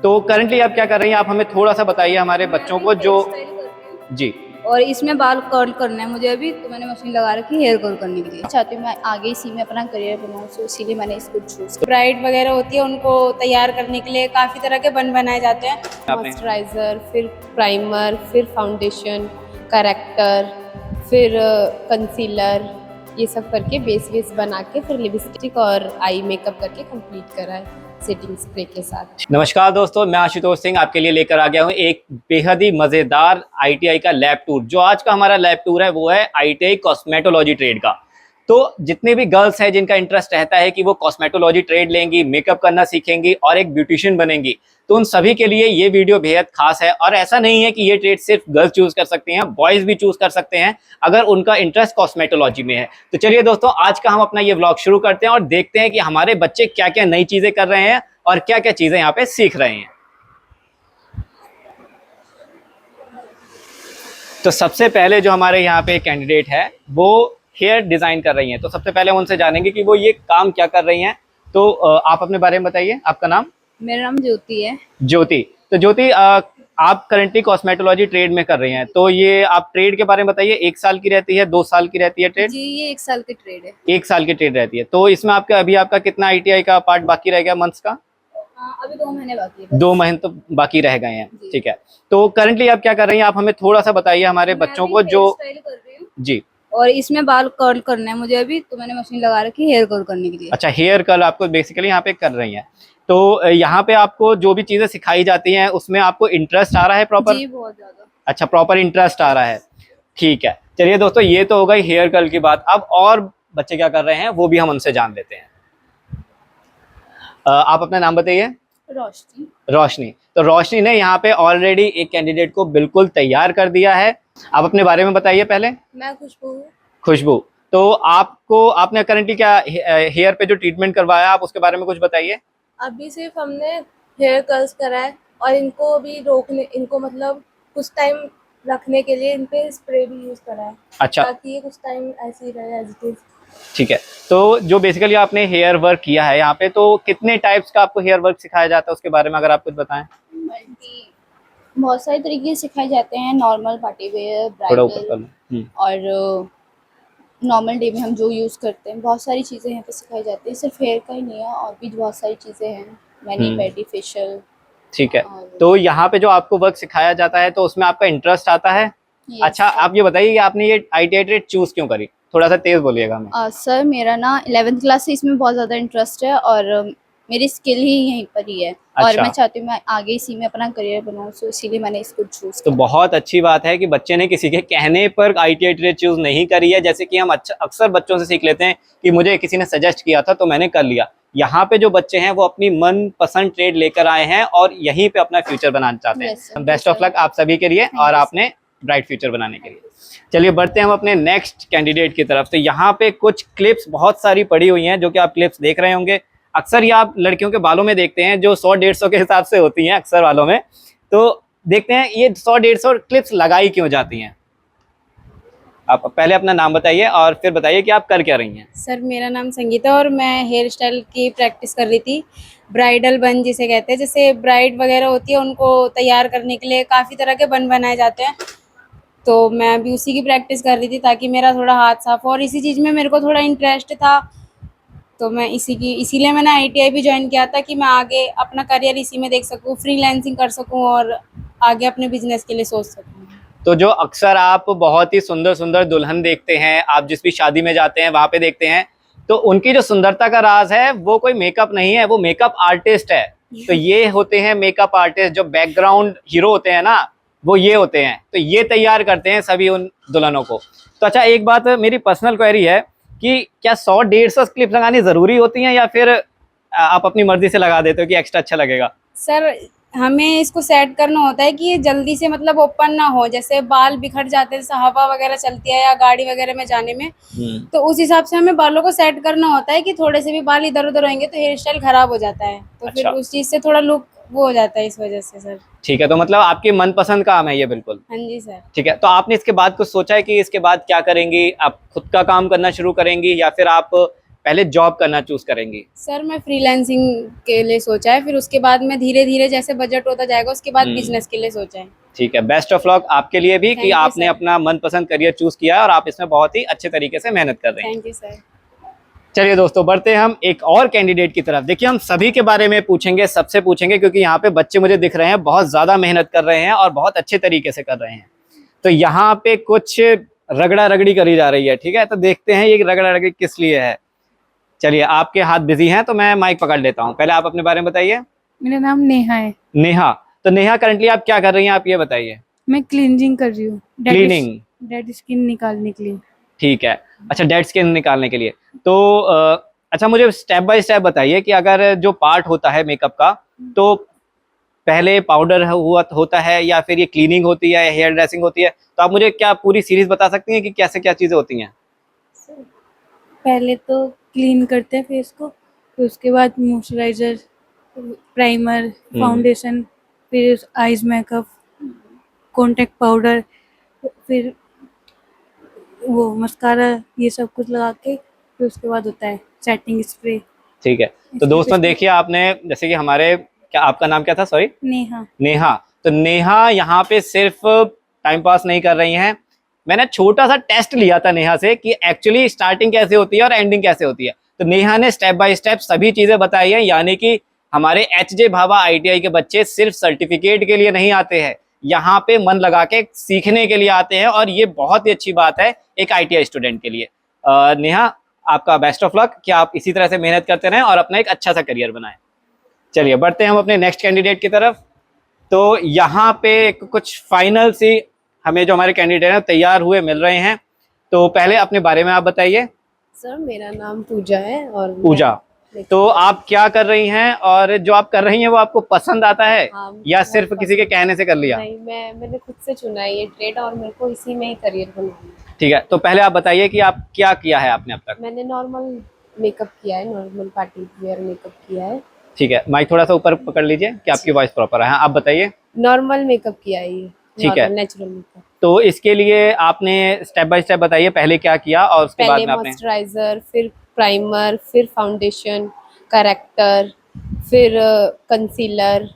तो करंटली आप क्या कर रही हैं? आप हमें थोड़ा सा बताइए हमारे बच्चों को जो स्टाइल कर रही हूँ जी। और इसमें बाल कर्ल करना है मुझे अभी, तो मैंने मशीन लगा रखी है हेयर कर्ल करने के लिए। चाहती हूँ मैं आगे इसी में अपना करियर बनाऊँ, तो इसीलिए मैंने इसको चूज किया। ब्राइड वगैरह होती है, उनको तैयार करने के लिए काफ़ी तरह के बन बनाए जाते हैं। आपने मॉइस्चराइज़र, फिर प्राइमर, फिर फाउंडेशन, करेक्टर, फिर कंसीलर, ये सब करके बेस बना के फिर लिपस्टिक और आई मेकअप करके कंप्लीट करा है सेटिंग स्प्रे के साथ। नमस्कार दोस्तों, मैं आशुतोष सिंह आपके लिए लेकर आ गया हूँ एक बेहद ही मजेदार आईटीआई का लैब टूर। जो आज का हमारा लैब टूर है वो है आईटीआई कॉस्मेटोलॉजी ट्रेड का। तो जितने भी गर्ल्स हैं जिनका इंटरेस्ट रहता है कि वो कॉस्मेटोलॉजी ट्रेड लेंगी, मेकअप करना सीखेंगी और एक ब्यूटिशियन बनेंगी, तो उन सभी के लिए ये वीडियो बेहद खास है। और ऐसा नहीं है कि ये ट्रेड सिर्फ गर्ल्स चूज कर सकते हैं, बॉयज भी चूज कर सकते हैं अगर उनका इंटरेस्ट कॉस्मेटोलॉजी में है। तो चलिए दोस्तों, आज का हम अपना ये व्लॉग शुरू करते हैं और देखते हैं कि हमारे बच्चे क्या क्या नई चीजें कर रहे हैं और क्या क्या चीजें यहाँ पे सीख रहे हैं। तो सबसे पहले जो हमारे यहाँ पे कैंडिडेट है वो हेयर डिजाइन कर रही हैं। तो सबसे पहले हम उनसे जानेंगे कि वो ये काम क्या कर रही हैं। तो आप अपने बारे में बताइए, आपका नाम? मेरा नाम ज्योति है। ज्योति। तो ज्योति, आप करंटली कॉस्मेटोलॉजी ट्रेड में कर रही हैं, तो ये आप ट्रेड के बारे में बताइए। 1 साल की रहती है, 2 साल की रहती है ट्रेड? जी, ये 1 साल की ट्रेड है। 1 साल की ट्रेड रहती है। तो इसमें आपका कितना आईटीआई का पार्ट बाकी रह गया मंथ्स का? अभी 2 महीने बाकी है बस। 2 महीने तो बाकी रह गए हैं, ठीक है। तो करंटली आप क्या कर रही हैं? आप हमें थोड़ा सा बताइए हमारे बच्चों को जो स्टाइल कर रही हूँ जी। और इसमें बाल कर्ल करना है मुझे अभी, तो मैंने मशीन लगा रखी है हेयर कर्ल करने के लिए। अच्छा, हेयर कर्ल आपको बेसिकली यहाँ पे कर रही हैं। तो यहाँ पे आपको जो भी चीजें सिखाई जाती हैं उसमें आपको इंटरेस्ट आ रहा है प्रॉपर? जी, बहुत ज्यादा। अच्छा, प्रॉपर इंटरेस्ट आ रहा है, ठीक है। चलिए दोस्तों, ये तो हो गई हेयर कर्ल की बात। अब और बच्चे क्या कर रहे हैं वो भी हम उनसे जान लेते हैं। आप अपना नाम बताइए। रोशनी। रोशनी। तो रोशनी ने यहाँ पे ऑलरेडी एक कैंडिडेट को बिल्कुल तैयार कर दिया है। आप अपने बारे में बताइए पहले। मैं खुशबू हूँ। खुशबू। तो आपने करंटली क्या हेयर पे जो ट्रीटमेंट करवाया, आप उसके बारे में कुछ बताइए। अभी सिर्फ हमने हेयर कर्ल्स करा है और इनको भी रोकने, इनको मतलब कुछ टाइम रखने के लिए इन पे स्प्रे भी यूज करा है। अच्छा, ताकि ये कुछ टाइम ऐसे ही रहे एज इट इज। ठीक है। तो जो बेसिकली आपने हेयर वर्क किया है यहाँ पे, तो कितने टाइप्स का आपको हेयर वर्क सिखाया जाता है उसके बारे में अगर आप कुछ बताएं। बहुत सारे तरीके सिखाए जाते हैं, नॉर्मल, पार्टी वेयर, थोड़ा ऊपर कर ब्राइडल लो। और नॉर्मल डे में हम जो यूज़ करते हैं। बहुत सारी चीज़ें यहाँ पे सिखाई जाती हैं, सिर्फ हेयर का ही नहीं है, और भी बहुत सारी चीज़ें हैं, मैनी पेडी फेशियल। ठीक है। तो यहाँ पे जो आपको वर्क सिखाया जाता है तो उसमें आपका इंटरेस्ट आता है? अच्छा, आप ये बताइए कि आपने ये आईटीआई ट्रेड चूज क्यों करी? थोड़ा सा तेज बोलिएगा हमें। सर, मेरा ना 11th क्लास से इसमें बहुत ज़्यादा इंटरेस्ट है और मेरी स्किल ही यहीं पर ही है। और अच्छा। मैं चाहती हूँ मैं आगे इसी में अपना करियर बनाऊँ, तो इसीलिए मैंने इसको चूज तो किया। बहुत अच्छी बात है कि बच्चे ने किसी के कहने पर आईटीआई ट्रेड चूज नहीं करी है। जैसे कि हम अक्सर बच्चों से सीख लेते हैं कि मुझे किसी ने सजेस्ट किया था तो मैंने कर लिया। यहाँ पे जो बच्चे हैं वो अपनी मन पसंद ट्रेड लेकर आए हैं और यहीं पे अपना फ्यूचर बनाना चाहते हैं। बेस्ट ऑफ लक आप सभी के लिए और आपने ब्राइट फ्यूचर बनाने के लिए। चलिए बढ़ते हैं हम अपने नेक्स्ट कैंडिडेट की तरफ। तो यहाँ पे कुछ क्लिप्स बहुत सारी पड़ी हुई हैं जो कि आप क्लिप्स देख रहे होंगे। अक्सर ये आप लड़कियों के बालों में देखते हैं जो 100-150 के हिसाब से होती हैं अक्सर बालों में। तो देखते हैं ये 100-150 क्लिप्स लगाई क्यों जाती हैं। आप पहले अपना नाम बताइए और फिर बताइए कि आप कर क्या रही हैं। सर, मेरा नाम संगीता और मैं हेयर स्टाइल की प्रैक्टिस कर रही थी। ब्राइडल बन जिसे कहते हैं, जैसे ब्राइड वगैरह होती है, उनको तैयार करने के लिए काफ़ी तरह के बन बनाए जाते हैं। तो मैं अभी उसी की प्रैक्टिस कर रही थी ताकि मेरा थोड़ा हाथ साफ हो, और इसी चीज़ में मेरे को थोड़ा इंटरेस्ट था, तो मैं इसीलिए मैंने आईटीआई भी ज्वाइन किया था कि मैं आगे अपना करियर इसी में देख सकूँ, फ्रीलांसिंग कर सकूँ और आगे अपने बिजनेस के लिए सोच सकूँ। तो जो अक्सर आप बहुत ही सुंदर सुंदर दुल्हन देखते हैं, आप जिस भी शादी में जाते हैं वहां पे देखते हैं, तो उनकी जो सुंदरता का राज है वो कोई मेकअप नहीं है, वो मेकअप आर्टिस्ट है। तो ये होते हैं मेकअप आर्टिस्ट। जो बैकग्राउंड हीरो होते हैं ना, वो ये होते हैं। तो ये तैयार करते हैं सभी उन दुल्हनों को। तो अच्छा, एक बात मेरी पर्सनल क्वेरी है कि क्या 100-150 क्लिप लगानी जरूरी होती हैं या फिर आप अपनी मर्जी से लगा देते हो कि एक्स्ट्रा अच्छा लगेगा? सर, हमें इसको सेट करना होता है कि ये जल्दी से मतलब ओपन ना हो, जैसे बाल बिखर जाते हैं, जैसे हवा वगैरह चलती है या गाड़ी वगैरह में जाने में, तो उस हिसाब से हमें बालों को सेट करना होता है कि थोड़े से भी बाल इधर उधर होंगे तो हेयर स्टाइल खराब हो जाता है। तो फिर उस चीज़ से थोड़ा लुक वो हो जाता है, इस वजह से सर। ठीक है। तो मतलब आपकी मनपसंद काम है ये बिल्कुल? हाँ जी सर। ठीक है। तो आपने इसके बाद कुछ सोचा है कि इसके बाद क्या करेंगी? आप खुद का काम करना शुरू करेंगी या फिर आप पहले जॉब करना चूज करेंगी? सर मैं फ्रीलांसिंग के लिए सोचा है, फिर उसके बाद मैं धीरे धीरे जैसे बजट होता जाएगा उसके बाद बिजनेस के लिए सोचा है। ठीक है, बेस्ट ऑफ लक आपके लिए भी कि Thank you, आपने sir. अपना मनपसंद करियर चूज किया है और आप इसमें बहुत ही अच्छे तरीके से मेहनत कर रहे हैं। Thank you sir. चलिए दोस्तों, बढ़ते हैं हम एक और कैंडिडेट की तरफ। देखिए, हम सभी के बारे में पूछेंगे, सबसे पूछेंगे, क्योंकि यहाँ पे बच्चे मुझे दिख रहे हैं बहुत ज्यादा मेहनत कर रहे हैं और बहुत अच्छे तरीके से कर रहे हैं। तो यहाँ पे कुछ रगड़ा रगड़ी करी जा रही है, ठीक है, तो देखते हैं ये रगड़ा रगड़ी किस लिए है। चलिए, आपके हाथ बिजी हैं तो मैं माइक पकड़ लेता हूँ। पहले आप अपने बारे में बताइए। मेरा नाम नेहा है। नेहा, तो नेहा करंटली आप क्या कर रही हैं, आप ये बताइए। मैं क्लींजिंग कर रही हूँ, क्लीनिंग, डेड स्किन निकालने के लिए। ठीक है। अच्छा, डेड स्किन निकालने के लिए। तो अच्छा, मुझे स्टेप बाय स्टेप बताइए कि अगर जो पार्ट होता है मेकअप का, तो पहले पाउडर होता है या फिर ये क्लीनिंग होती है या हेयर ड्रेसिंग होती है, तो आप मुझे क्या पूरी सीरीज बता सकती हैं कि कैसे क्या चीजें होती हैं? पहले तो क्लीन करते हैं फेस को, फिर उसके बाद मॉइस्चराइजर, प्राइमर, फाउंडेशन, फिर आईज मेकअप, कॉन्टैक्ट पाउडर, फिर वो मस्कारा, ये सब कुछ लगा के फिर उसके बाद होता है सेटिंग स्प्रे। ठीक है। तो दोस्तों देखिए, आपने जैसे कि हमारे, क्या आपका नाम क्या था, सॉरी? नेहा। नेहा। तो नेहा यहाँ पे सिर्फ टाइम पास नहीं कर रही हैं। मैंने छोटा सा टेस्ट लिया था नेहा से कि एक्चुअली स्टार्टिंग कैसे होती है और एंडिंग कैसे होती है। तो नेहा ने स्टेप बाय स्टेप सभी चीजें बताई हैं, यानी कि हमारे एच.जे. भाभा ITI के बच्चे सिर्फ सर्टिफिकेट के लिए नहीं आते हैं, यहाँ पे मन लगा के सीखने के लिए आते हैं, और ये बहुत ही अच्छी बात है एक ITI स्टूडेंट के लिए। नेहा, आपका बेस्ट ऑफ लक कि आप इसी तरह से मेहनत करते रहें और अपना एक अच्छा सा करियर बनाएं। चलिए, बढ़ते हैं हम अपने नेक्स्ट कैंडिडेट की तरफ। तो यहाँ पे कुछ फाइनल सी हमें जो हमारे कैंडिडेट हैं तैयार हुए मिल रहे हैं। तो पहले अपने बारे में आप बताइए। सर मेरा नाम पूजा है और पूजा, तो आप क्या कर रही हैं और जो आप कर रही हैं वो आपको पसंद आता है या सिर्फ किसी के कहने से कर लिया? नहीं, मैंने खुद से चुना है ये ट्रेड और मेरे को इसी में ही करियर बनाना है। ठीक है, तो पहले आप बताइए कि आप क्या किया है आपने अब तक? मैंने नॉर्मल मेकअप किया है, नॉर्मल पार्टी वेयर मेकअप किया है। ठीक है, माइक थोड़ा सा ऊपर पकड़ लीजिए कि आपकी वॉइस प्रॉपर है। हाँ, आप बताइए। नॉर्मल मेकअप किया है ये, ठीक है, नेचुरल मेकअप। तो इसके लिए आपने स्टेप बाय स्टेप बताइए पहले क्या किया और उसके बाद पहले में आपने। मॉइस्चराइजर, फिर प्राइमर, फिर फाउंडेशन, करेक्टर, फिर कंसीलर,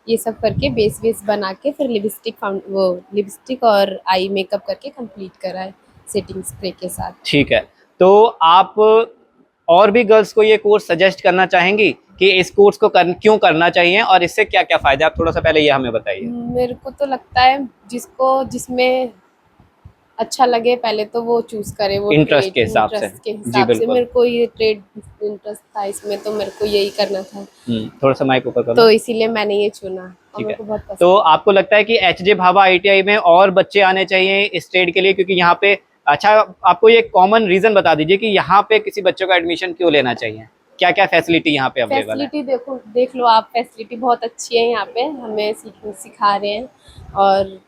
ये सब करके बेस बना के फिर लिपस्टिक और आई मेकअप करके कंप्लीट करा है सेटिंग स्प्रे के साथ। ठीक है, तो आप और भी गर्ल्स को ये कोर्स सजेस्ट करना चाहेंगी कि इस कोर्स को क्यों करना चाहिए और इससे क्या क्या फायदा, आप थोड़ा सा पहले ये हमें बताइए। मेरे को तो लगता है जिसमें अच्छा लगे पहले तो वो चूज करे, वो इंटरेस्ट के हिसाब से। जी बिल्कुल। मेरे को ये ट्रेड इंटरेस्ट था इसमें, तो मेरे को यही करना था। थोड़ा सा माइक ऊपर करो। तो इसीलिए मैंने ये चुना और ठीक मेरे को है, बहुत पसंद। तो आपको लगता है कि एच.जे. भाभा ITI में और बच्चे आने चाहिए इस ट्रेड के लिए, क्योंकि यहाँ पे, अच्छा आपको ये कॉमन रीजन बता दीजिए कि यहाँ पे किसी बच्चों का एडमिशन क्यों लेना चाहिए, क्या क्या फैसिलिटी यहाँ पे अवेलेबल है? फैसिलिटी देख लो आप, फैसिलिटी बहुत अच्छी है यहाँ पे, हमें सिखा रहे हैं और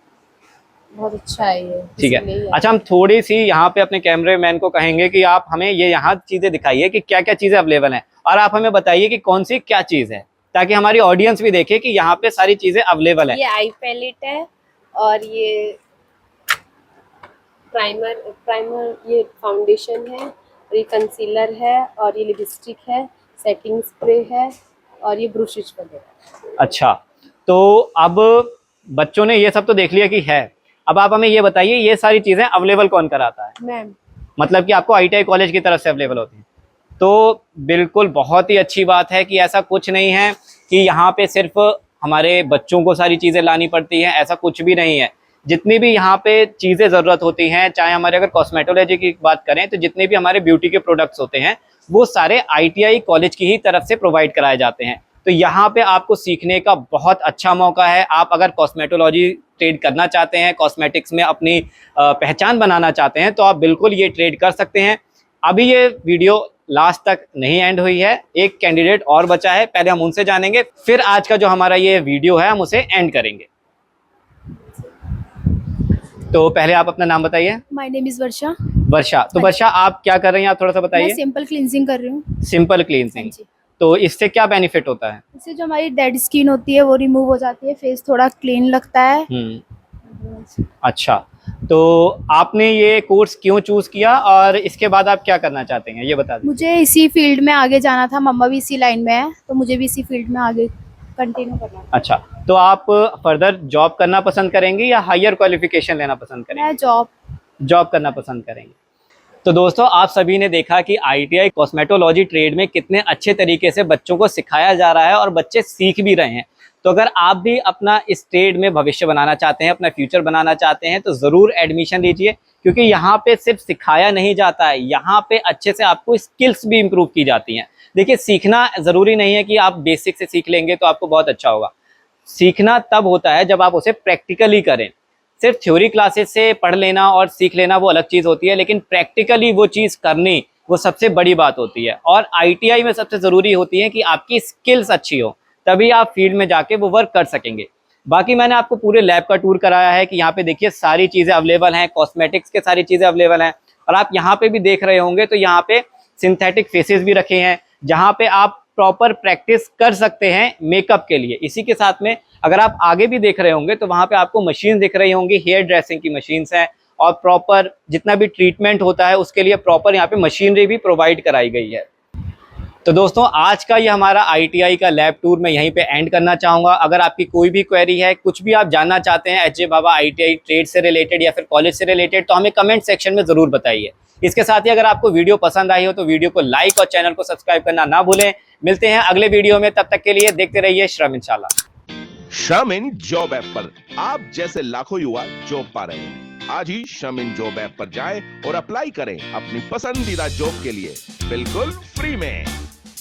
बहुत अच्छा है ये। ठीक है, अच्छा हम थोड़ी सी यहाँ पे अपने कैमरे मैन को कहेंगे कि आप हमें ये यहाँ चीजें दिखाइए कि क्या क्या चीजें अवेलेबल हैं, और आप हमें बताइए कि कौन सी क्या चीज है, ताकि हमारी ऑडियंस भी देखे कि यहाँ पे सारी चीजें अवेलेबल है। ये आई पैलेट है और ये प्राइमर, ये फाउंडेशन है और ये कंसीलर है और ये लिपस्टिक है, सेटिंग स्प्रे है और ये ब्रशेस वगैरह। अच्छा, तो अब बच्चों ने ये सब तो देख लिया कि है, अब आप हमें ये बताइए ये सारी चीजें अवेलेबल कौन कराता है? मैम, मतलब कि आपको ITI कॉलेज की तरफ से अवेलेबल होती है? तो बिल्कुल बहुत ही अच्छी बात है कि ऐसा कुछ नहीं है कि यहाँ पे सिर्फ हमारे बच्चों को सारी चीज़ें लानी पड़ती हैं, ऐसा कुछ भी नहीं है। जितनी भी यहाँ पे चीज़ें ज़रूरत होती हैं, चाहे हमारे अगर कॉस्मेटोलॉजी की बात करें तो जितने भी हमारे ब्यूटी के प्रोडक्ट्स होते हैं वो सारे ITI कॉलेज की ही तरफ से प्रोवाइड कराए जाते हैं। तो यहाँ पे आपको सीखने का बहुत अच्छा मौका है। आप अगर कॉस्मेटोलॉजी ट्रेड करना चाहते हैं, कॉस्मेटिक्स में अपनी पहचान बनाना चाहते हैं, तो आप बिल्कुल ये ट्रेड कर सकते हैं। अभी ये वीडियो लास्ट तक नहीं एंड हुई है, एक कैंडिडेट और बचा है, पहले हम उनसे जानेंगे, फिर आज का जो हमारा ये वीडियो है हम उसे एंड करेंगे। तो पहले आप अपना नाम बताइए। माय नेम इज वर्षा। वर्षा, तो वर्षा आप क्या कर रही हैं, आप थोड़ा सा मैं बताइए। सिंपल क्लींजिंग कर रही हूँ। सिंपल क्लींजिंग, जी। तो इससे क्या बेनिफिट होता है? इससे जो हमारी डेड स्किन होती है वो रिमूव हो जाती है, फेस थोड़ा क्लीन लगता है। अच्छा, तो आपने ये कोर्स क्यों चूज किया और इसके बाद आप क्या करना चाहते हैं ये बता दीजिए। मुझे इसी फील्ड में आगे जाना था, मम्मा भी इसी लाइन में है, तो मुझे भी इसी फील्ड में आगे कंटिन्यू करना था। अच्छा, तो आप फर्दर जॉब करना पसंद करेंगे या हायर क्वालिफिकेशन लेना पसंद करेंगे? मैं जॉब करना पसंद करेंगे। तो दोस्तों आप सभी ने देखा कि ITI कॉस्मेटोलॉजी ट्रेड में कितने अच्छे तरीके से बच्चों को सिखाया जा रहा है और बच्चे सीख भी रहे हैं। तो अगर आप भी अपना इस ट्रेड में भविष्य बनाना चाहते हैं, अपना फ्यूचर बनाना चाहते हैं, तो ज़रूर एडमिशन लीजिए, क्योंकि यहाँ पे सिर्फ सिखाया नहीं जाता है, यहाँ पे अच्छे से आपको स्किल्स भी इम्प्रूव की जाती हैं। देखिए, सीखना ज़रूरी नहीं है कि आप बेसिक से सीख लेंगे तो आपको बहुत अच्छा होगा। सीखना तब होता है जब आप उसे प्रैक्टिकली करें। सिर्फ थ्योरी क्लासेस से पढ़ लेना और सीख लेना वो अलग चीज़ होती है, लेकिन प्रैक्टिकली वो चीज़ करनी वो सबसे बड़ी बात होती है। और ITI में सबसे ज़रूरी होती है कि आपकी स्किल्स अच्छी हो, तभी आप फील्ड में जाके वो वर्क कर सकेंगे। बाकी मैंने आपको पूरे लैब का टूर कराया है कि यहाँ पे देखिए सारी चीज़ें अवेलेबल हैं, कॉस्मेटिक्स के सारी चीज़ें अवेलेबल हैं। और आप यहाँ पे भी देख रहे होंगे तो यहाँ पे सिंथेटिक फेसेस भी रखे हैं, जहाँ पे आप प्रॉपर प्रैक्टिस कर सकते हैं मेकअप के लिए। इसी के साथ में अगर आप आगे भी देख रहे होंगे तो वहाँ पे आपको मशीन दिख रही होंगी, हेयर ड्रेसिंग की मशीन्स हैं, और प्रॉपर जितना भी ट्रीटमेंट होता है उसके लिए प्रॉपर यहाँ पे मशीनरी भी प्रोवाइड कराई गई है। तो दोस्तों आज का ये हमारा ITI का लैब टूर मैं यहीं पे एंड करना चाहूँगा। अगर आपकी कोई भी क्वेरी है, कुछ भी आप जानना चाहते हैं HJ बाबा ITI ट्रेड से रिलेटेड या फिर कॉलेज से रिलेटेड, तो हमें कमेंट सेक्शन में ज़रूर बताइए। इसके साथ ही अगर आपको वीडियो पसंद आई हो तो वीडियो को लाइक और चैनल को सब्सक्राइब करना ना भूलें। मिलते हैं अगले वीडियो में, तब तक के लिए देखते रहिए श्रम इंशाल्लाह। श्रम इन जॉब ऐप पर आप जैसे लाखों युवा जॉब पा रहे हैं। आज ही श्रम इन जॉब ऐप पर जाएं और अप्लाई करें अपनी पसंदीदा जॉब के लिए बिल्कुल फ्री में।